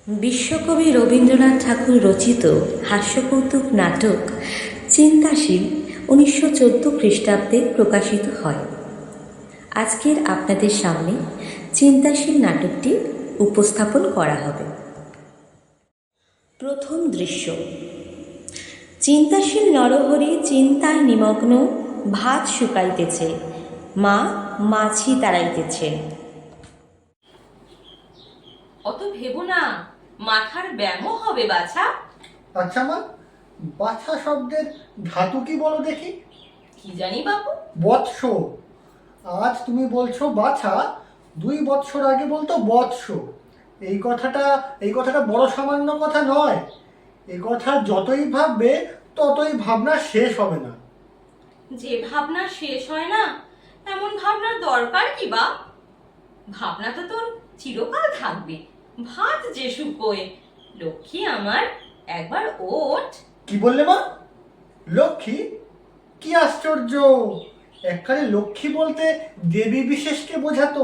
বিশ্বকবি রবীন্দ্রনাথ ঠাকুর রচিত হাস্যকৌতুক নাটক চিন্তাশীল 1914 খ্রিস্টাব্দে প্রকাশিত হয়। আজকের আপনাদের সামনে চিন্তাশীল নাটকটি উপস্থাপন করা হবে। প্রথম দৃশ্য। চিন্তাশীল নরহরি চিন্তায় নিমগ্ন, ভাত শুকাইতেছে, মা মাছি তাড়াইতেছে। অত ভেবো না, মাথার ব্যায়ামও হবে বাছা। আচ্ছা মা, বাছা শব্দের ধাতু কি বলো দেখি? কি জানি বাবু। বৎস। আজ তুমি বলছো বাছা, 2 বৎসর আগে বলতো বৎস। এই কথাটা বড় সামান্য কথা নয়। এই কথা যতই ভাববে ততই ভাবনা শেষ হবে না। যে ভাবনা শেষ হয় না, এমন ভাবনার দরকার কি বা? ভাবনা তো তোর চিরকাল থাকবে। ভাত যে শুকোয়, লক্ষ্মী আমার, একবার ওঠ। কি বললে মা? লক্ষ্মী? কি আশ্চর্য! এককালে লক্ষ্মী বলতে দেবী বিশেষকে বোঝাতো।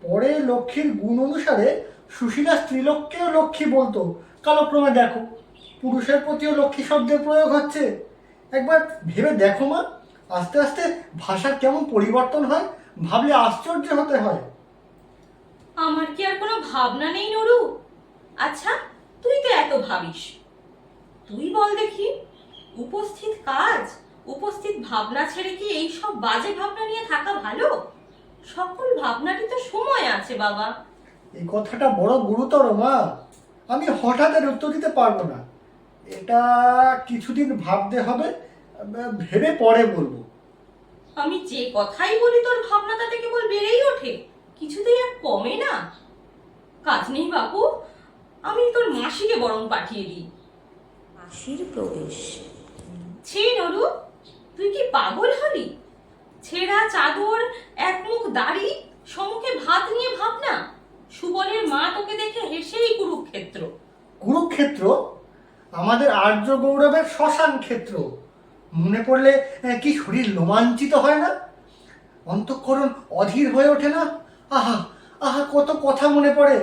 পরে লক্ষ্মীর গুণ অনুসারে সুশীলা স্ত্রীলোককেও লক্ষ্মী বলতো। কালক্রমে দেখো, পুরুষের প্রতিও লক্ষ্মী শব্দের প্রয়োগ হচ্ছে। একবার ভেবে দেখো মা, আস্তে আস্তে ভাষার কেমন পরিবর্তন হয়, ভাবলে আশ্চর্য হতে হয়। আমার কি আর কোনো ভাবনা নেই নুরু? আচ্ছা, তুই তো এত ভাবিস, তুই বল দেখি, উপস্থিত কাজ, উপস্থিত ভাবনা ছেড়ে কি এই সব বাজে ভাবনা নিয়ে থাকা ভালো? সকল ভাবনারই তো সময় আছে বাবা। এই কথাটা বড় গুরুতর মা, আমি হঠাৎ এর উত্তর দিতে পারবো না। এটা কিছুদিন ভাবতে হবে, ভেবে পরে বলবো। আমি যে কথাই বলি তোর ভাবনাটা থেকে কেবল বেড়েই ওঠে, কিছুতেই আর কমে না। কাজ নেই বাবু, আমি তোর মাসিকে বরং পাঠিয়ে দিই। মাসির প্রবেশ। ছি নরু, তুই কি পাগল হলি? ছেঁড়া চাদর, এক মুখ দাড়ি, সম্মুখে ভাত নিয়ে ভাবনা। সুবলের মা তোকে দেখে হেসেই কুরুক্ষেত্র। কুরুক্ষেত্র? আমাদের আর্য গৌরবের শ্মশান ক্ষেত্র। মনে পড়লে কি শরীর রোমাঞ্চিত হয় না? অন্তঃকরণ অধীর হয়ে ওঠে না? আহা আহা, কত কথা মনে পড়ে,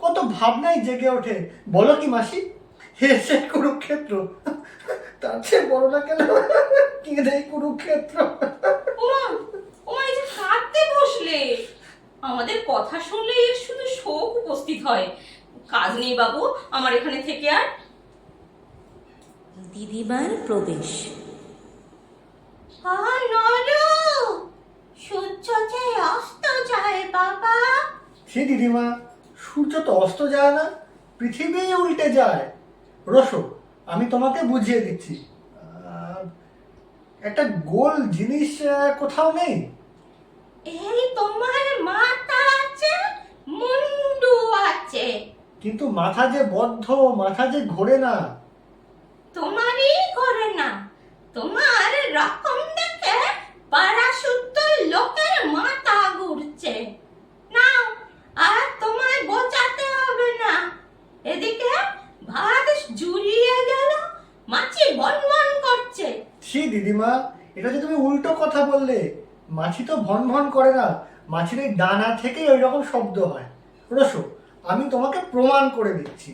কত ভাবনাই জেগে ওঠে। বলো কি মাসি, হেসে কুরুক্ষেত্র, তার চেয়ে বড় না কেন কেঁদে কুরুক্ষেত্র। ওমা, ওমা, এই যে কাঁদতে বসলে! আমাদের কথা শুনলে এর শুধু শোক উপস্থিত হয়। কাজ নেই বাবু, আমার এখানে থেকে আর। দিদিমার প্রবেশ। সূর্য যে অস্ত যায় বাবা। সে দিদিমা, সূর্য তো অস্ত যায় না, পৃথিবী উল্টে যায়। রসো, আমি তোমাকে বুঝিয়ে দিচ্ছি। একটা গোল জিনিস কোথাও নেই? এই তোমার মাথা আছে, মুন্ডু আছে। কিন্তু মাথা যে বদ্ধ, মাথা যে ঘোরে না। তোমারই করে না, তোমার রকম দেখে পাড়াশুদ্ধ লোকের মাথা ঘুরছে। নাও, আর তোমায় বোঝাতে হবে না। এদিকে ভাত জুড়িয়ে গেল, মাছি বনবন করছে। ছি দিদিমা, এটা যে তুমি উল্টো কথা বললে। মাছি তো ভন ভন করে না, মাছির এই ডানা থেকেই ওই রকম শব্দ হয়। রসো, আমি তোমাকে প্রমাণ করে দিচ্ছি।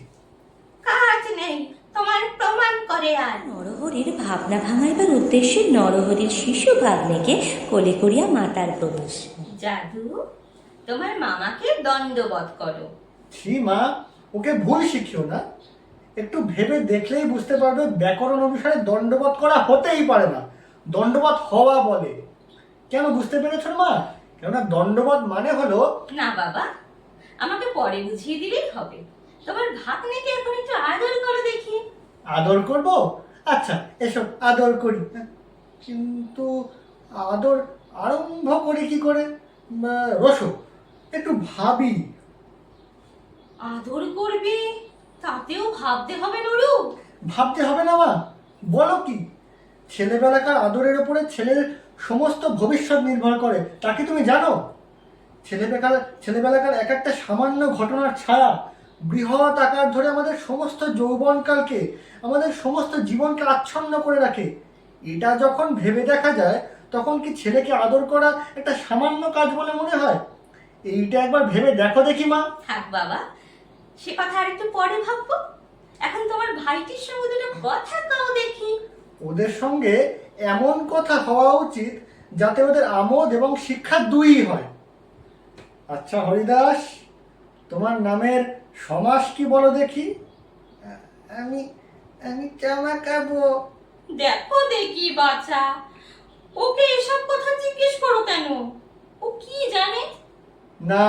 কাজ নেই তোমার প্রমাণ করে আর। নরহরির ভাবনা ভাঙাইবার উদ্দেশ্যে নরহরির শিশু ভাগ্নেকে কোলে করিয়া মাতার প্রবেশ। জাদু, তোমার মামাকে দণ্ডবধ করো। ছি মা, ওকে ভুল শিখিও না। একটু ভেবে দেখলেই বুঝতে পারবে, ব্যাকরণ অনুসারে দণ্ডবধ করা হতেই পারে না, দণ্ডবধ হওয়া বলে। কেন, বুঝতে পেরেছ মা? কেননা দণ্ডবধ মানে হলো। না বাবা, আমাকে পরে বুঝিয়ে দিলেই হবে। তোমার ভাগ্নেকে এখন একটু আদর করো দেখি। আদর করব? আচ্ছা, এসো আদর করি। কিন্তু আদর আরম্ভ করি কি করে? রসো, একটু ভাবি। আদর করবে, তাতেও ভাবতে হবে নুরু? ভাবতে হবে না মা, বলো কি? ছেলেবেলাকার আদরের ওপরে ছেলের সমস্ত ভবিষ্যৎ নির্ভর করে, তা কি তুমি জানো? ছেলেবেলাকার এক একটা সামান্য ঘটনার ছায়া বৃহৎ আকার ধরে আমাদের সমস্ত যৌবনকালকে, আমাদের সমস্ত জীবনকে আচ্ছন্ন করে রাখে। এটা যখন ভেবে দেখা যায়, তখন কি ছেলেকে আদর করা একটা সামান্য কাজ বলে মনে হয়? এইটা একবার ভেবে দেখো দেখি মা। থাক বাবা, সে কথা আর একটু পরে ভাববো। এখন তোমার ভাইটির সঙ্গে দুটো কথা কাও দেখি। ওদের সঙ্গে এমন কথা হওয়া উচিত যাতে ওদের আমোদ এবং শিক্ষা দুইই হয়। আচ্ছা হরিদাস, তোমার নামের সমাস কি বলো দেখি? আমি আমি জামা কাবো। দেখো দেখি বাচ্চা, ওকে এসব কথা জিজ্ঞেস করো কেন? ও কি জানে? না,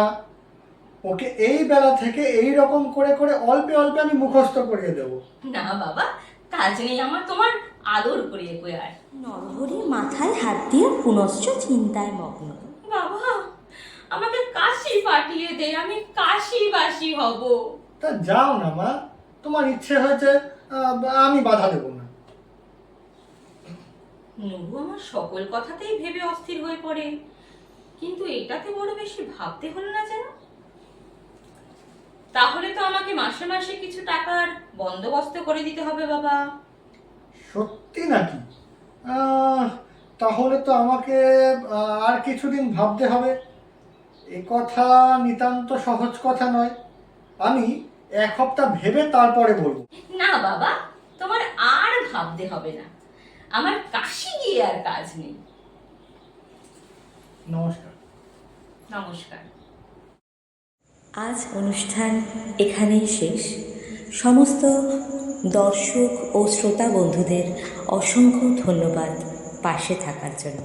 ওকে এই বেলা থেকে এই রকম করে করে অল্পে অল্পে আমি মুখস্থ করিয়ে দেব। না বাবা, কাজ নেই আমার তোমার আদর করিয়ে কই আর। নরহরি মাথায় হাত দিয়ে পুনশ্চ চিন্তায় মগ্ন। বাবা, আমাকে কাশি পাঠিয়ে দে, আমি কাশিবাসী হব। তা যাও না মা, তোমার ইচ্ছে হয়েছে, আমি বাধা দেব না। নুরু আমার সকল কথাতেই ভেবে অস্থির হয়ে পড়ে, কিন্তু এটাতে বড় বেশি ভাবতে হলো না যেন। তাহলে তো আমাকে মাসে মাসে কিছু টাকার বন্দোবস্ত করে দিতে হবে বাবা। সত্যি নাকি? তাহলে তো আমাকে আর কিছুদিন ভাবতে হবে। এ কথা নিতান্ত সহজ কথা নয়। আমি 1 সপ্তাহ ভেবে তারপরে বলবো। না বাবা, তোমার আর ভাবতে হবে না, আমার কাশি গিয়ে আর কাজ নেই। নমস্কার। নমস্কার। আজ অনুষ্ঠান এখানেই শেষ। সমস্ত দর্শক ও শ্রোতা বন্ধুদের অসংখ্য ধন্যবাদ পাশে থাকার জন্য।